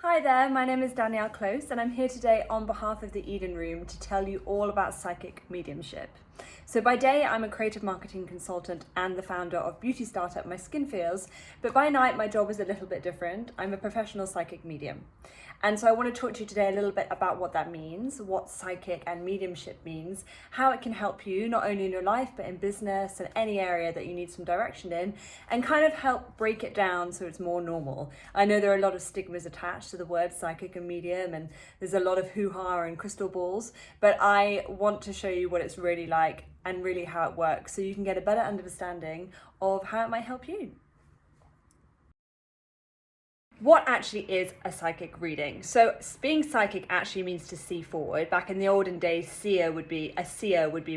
Hi there, my name is Danielle and I'm here today on behalf of the Eden Room to tell you all about psychic mediumship. So by day, I'm a creative marketing consultant and the founder of beauty startup My Skin Feels, but by night, my job is a little bit different. I'm a professional psychic medium. And so I want to talk to you today a little bit about what that means, what psychic and mediumship means, how it can help you not only in your life, but in business and any area that you need some direction in, and kind of help break it down so it's more normal. I know there are a lot of stigmas attached to the word psychic and medium, and there's a lot of hoo-ha and crystal balls, but I want to show you what it's really like and really how it works so you can get a better understanding of how it might help you. What actually is a psychic reading? So being psychic actually means to see forward. Back in the olden days, seer would be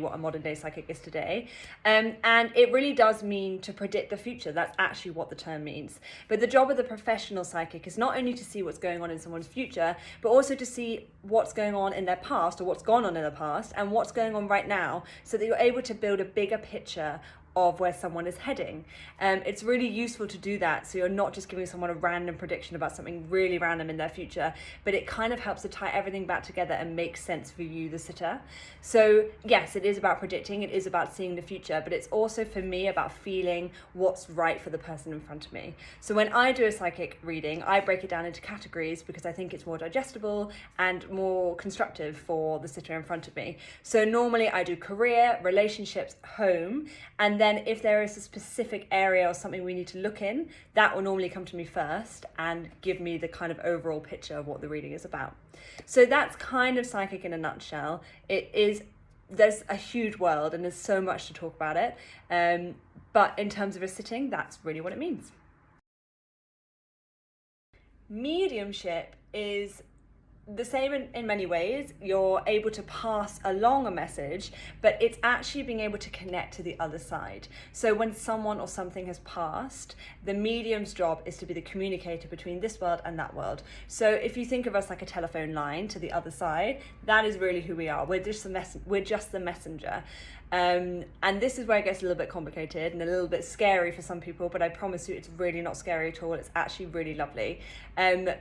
what a modern day psychic is today. And it really does mean to predict the future. That's actually what the term means. But the job of the professional psychic is not only to see what's going on in someone's future, but also to see what's going on in their past or what's gone on in the past and what's going on right now so that you're able to build a bigger picture of where someone is heading. It's really useful to do that so you're not just giving someone a random prediction about something really random in their future, but it kind of helps to tie everything back together and make sense for you, the sitter. So yes, it is about predicting, it is about seeing the future, but it's also for me about feeling what's right for the person in front of me. So when I do a psychic reading, I break it down into categories because I think it's more digestible and more constructive for the sitter in front of me. So normally I do career, relationships, home, and then if there is a specific area or something we need to look in, that will normally come to me first and give me the kind of overall picture of what the reading is about. So that's kind of psychic in a nutshell. There's a huge world and there's so much to talk about it. But in terms of a sitting, that's really what it means. Mediumship is the same in many ways. You're able to pass along a message, but it's actually being able to connect to the other side. So when someone or something has passed, the medium's job is to be the communicator between this world and that world. So if you think of us like a telephone line to the other side, that is really who we are. We're just the messenger. And this is where it gets a little bit complicated and a little bit scary for some people, but I promise you it's really not scary at all. It's actually really lovely.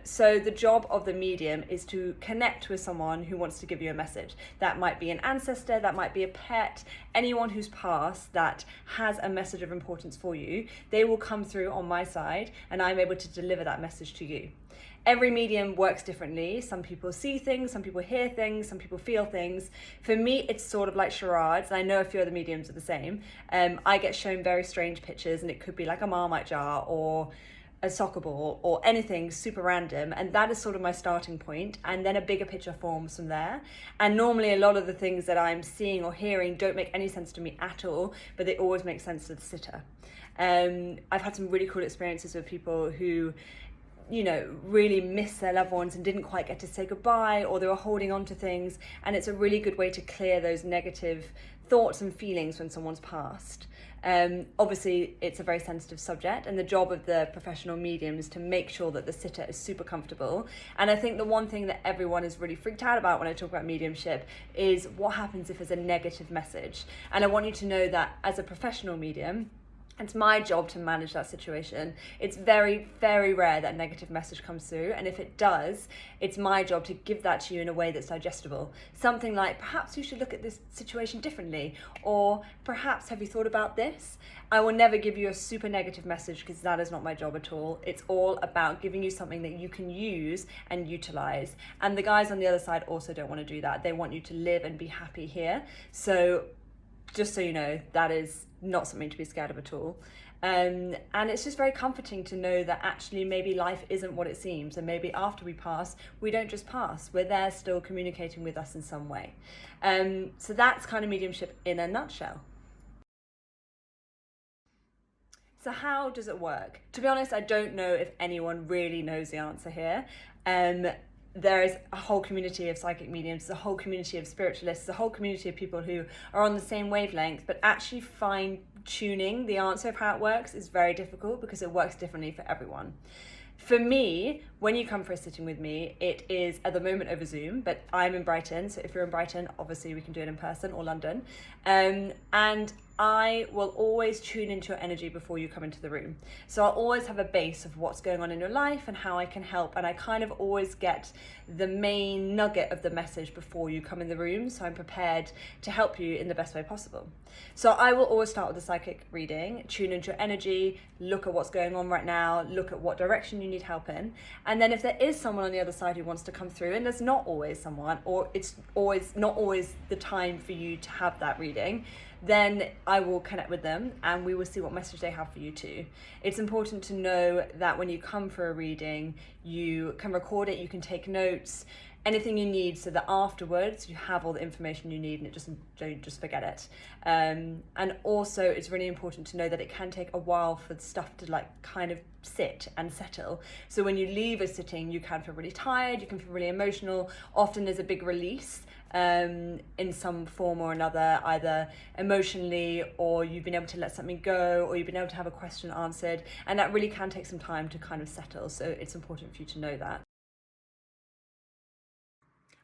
So the job of the medium is to connect with someone who wants to give you a message. That might be an ancestor, that might be a pet, anyone who's passed that has a message of importance for you. They will come through on my side and I'm able to deliver that message to you. Every medium works differently. Some people see things, some people hear things, some people feel things. For me, it's sort of like charades. And I know a few other mediums are the same. I get shown very strange pictures and it could be like a Marmite jar or a soccer ball or anything super random, and that is sort of my starting point, and then a bigger picture forms from there. And normally a lot of the things that I'm seeing or hearing don't make any sense to me at all, but they always make sense to the sitter. I've had some really cool experiences with people who really missed their loved ones and didn't quite get to say goodbye, or they were holding on to things, and it's a really good way to clear those negative thoughts and feelings when someone's passed. Obviously it's a very sensitive subject, and the job of the professional medium is to make sure that the sitter is super comfortable. And I think the one thing that everyone is really freaked out about when I talk about mediumship is what happens if there's a negative message. And I want you to know that as a professional medium, it's my job to manage that situation. It's very, very rare that a negative message comes through. And if it does, it's my job to give that to you in a way that's digestible. Something like, perhaps you should look at this situation differently. Or perhaps, have you thought about this? I will never give you a super negative message because that is not my job at all. It's all about giving you something that you can use and utilize. And the guys on the other side also don't want to do that. They want you to live and be happy here. So just so you know, that is not something to be scared of at all. And it's just very comforting to know that actually maybe life isn't what it seems, and maybe after we pass, we don't just pass, we're there still communicating with us in some way. So that's kind of mediumship in a nutshell. So how does it work? To be honest, I don't know if anyone really knows the answer here. There is a whole community of psychic mediums, a whole community of spiritualists, a whole community of people who are on the same wavelength, but actually fine-tuning the answer of how it works is very difficult because it works differently for everyone. For me, when you come for a sitting with me, it is at the moment over Zoom, but I'm in Brighton, so if you're in Brighton, obviously we can do it in person, or London. And I will always tune into your energy before you come into the room. So I'll always have a base of what's going on in your life and how I can help. And I kind of always get the main nugget of the message before you come in the room. So I'm prepared to help you in the best way possible. So I will always start with a psychic reading, tune into your energy, look at what's going on right now, look at what direction you need help in. And then if there is someone on the other side who wants to come through, and there's not always someone, or it's always not always the time for you to have that reading, then I will connect with them and we will see what message they have for you too. It's important to know that when you come for a reading, you can record it, you can take notes, anything you need, so that afterwards you have all the information you need and don't just forget it. And also it's really important to know that it can take a while for the stuff to like kind of sit and settle. So when you leave a sitting, you can feel really tired, you can feel really emotional. Often there's a big release in some form or another, either emotionally, or you've been able to let something go, or you've been able to have a question answered, and that really can take some time to kind of settle. So it's important for you to know that.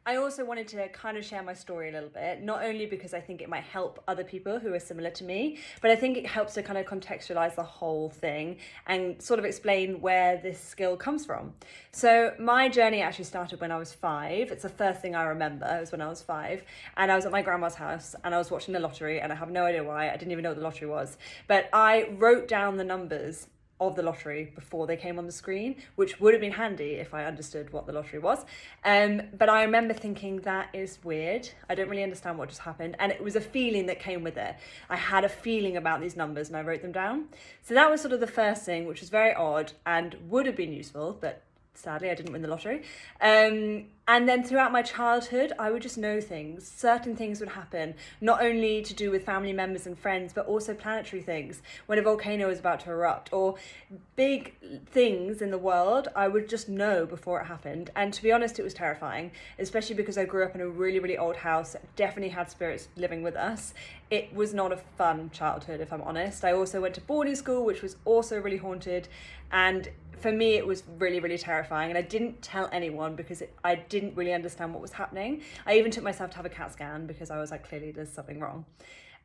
I also wanted to kind of share my story a little bit, not only because I think it might help other people who are similar to me, but I think it helps to kind of contextualize the whole thing and sort of explain where this skill comes from. So my journey actually started when I was 5. It's the first thing I remember. It was when I was 5, and I was at my grandma's house and I was watching the lottery, and I have no idea why. I didn't even know what the lottery was, but I wrote down the numbers of the lottery before they came on the screen, which would have been handy if I understood what the lottery was. But I remember thinking, that is weird. I don't really understand what just happened. And it was a feeling that came with it. I had a feeling about these numbers and I wrote them down. So that was sort of the first thing, which was very odd and would have been useful, but sadly I didn't win the lottery. And then throughout my childhood, I would just know things. Certain things would happen, not only to do with family members and friends, but also planetary things. When a volcano was about to erupt, or big things in the world, I would just know before it happened. And to be honest, it was terrifying, especially because I grew up in a really, really old house, definitely had spirits living with us. It was not a fun childhood, if I'm honest. I also went to boarding school, which was also really haunted. And for me, it was really, really terrifying. And I didn't tell anyone because I didn't really understand what was happening. I even took myself to have a CAT scan because I was like, clearly there's something wrong.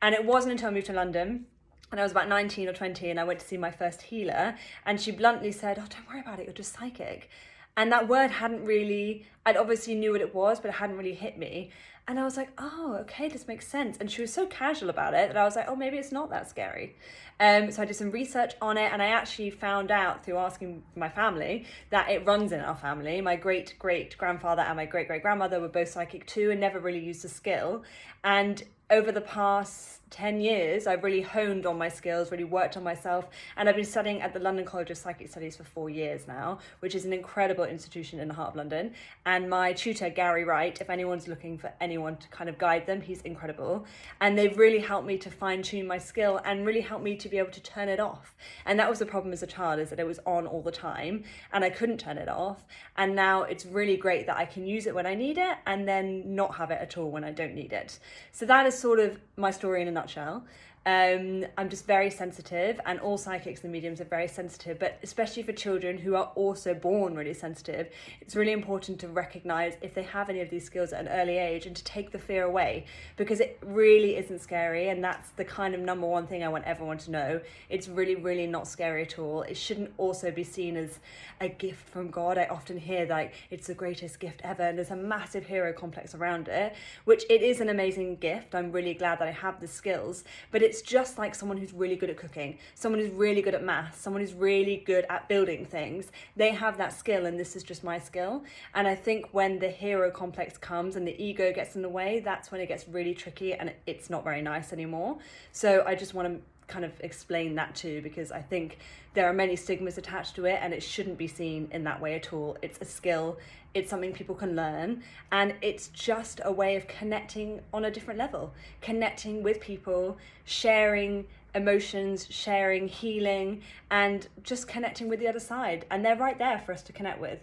And it wasn't until I moved to London and I was about 19 or 20 and I went to see my first healer, and she bluntly said, "Oh, don't worry about it, you're just psychic." And that word I'd obviously knew what it was, but it hadn't really hit me. And I was like, oh, okay, this makes sense. And she was so casual about it that I was like, oh, maybe it's not that scary. So I did some research on it, and I actually found out through asking my family that it runs in our family. My great-great-grandfather and my great-great-grandmother were both psychic too and never really used the skill. And over the past 10 years, I've really honed on my skills, really worked on myself, and I've been studying at the London College of Psychic Studies for 4 years now, which is an incredible institution in the heart of London. And my tutor, Gary Wright, if anyone's looking for anyone to kind of guide them, he's incredible. And they've really helped me to fine tune my skill and really helped me to be able to turn it off. And that was the problem as a child, is that it was on all the time and I couldn't turn it off. And now it's really great that I can use it when I need it and then not have it at all when I don't need it. So that is sort of my story in a nutshell. I'm just very sensitive, and all psychics and mediums are very sensitive, but especially for children who are also born really sensitive, it's really important to recognize if they have any of these skills at an early age and to take the fear away, because it really isn't scary. And that's the kind of number one thing I want everyone to know. It's really, really not scary at all. It shouldn't also be seen as a gift from God. I often hear like it's the greatest gift ever, and there's a massive hero complex around it, which it is an amazing gift. I'm really glad that I have the skills, but it's just like someone who's really good at cooking, someone who's really good at maths, someone who's really good at building things. They have that skill, and this is just my skill. And I think when the hero complex comes and the ego gets in the way, that's when it gets really tricky and it's not very nice anymore. So I just want to kind of explain that too, because I think there are many stigmas attached to it and it shouldn't be seen in that way at all. It's a skill, it's something people can learn, and it's just a way of connecting on a different level, connecting with people, sharing emotions, sharing healing, and just connecting with the other side. And they're right there for us to connect with.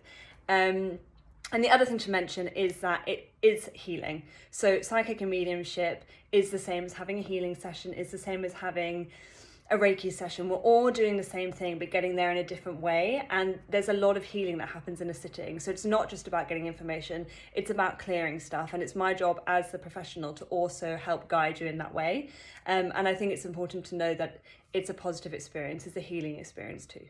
And the other thing to mention is that it is healing. So psychic and mediumship is the same as having a healing session, is the same as having a Reiki session. We're all doing the same thing, but getting there in a different way. And there's a lot of healing that happens in a sitting. So it's not just about getting information, it's about clearing stuff. And it's my job as the professional to also help guide you in that way. And I think it's important to know that it's a positive experience, it's a healing experience too.